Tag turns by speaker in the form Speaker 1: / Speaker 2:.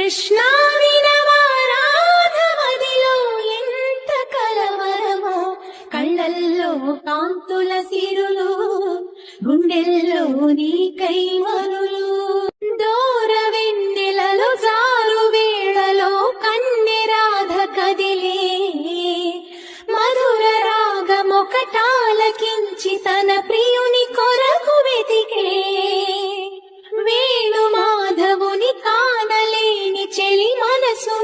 Speaker 1: కృష్ణ వినవారాధమదిలో ఎంత కలవరమో, కళ్ళల్లో కాంతుల సిరులు, గుండెల్లో నీ కైవరులు. దూర వెన్నెలలో జారు వేళలో కన్నెరాధ కదిలే, మధుర రాగమొకటాలకించి తన ప్రియుని కొరకు వెతికే. వేణు మాధవుని కానలేని చెలి మనసు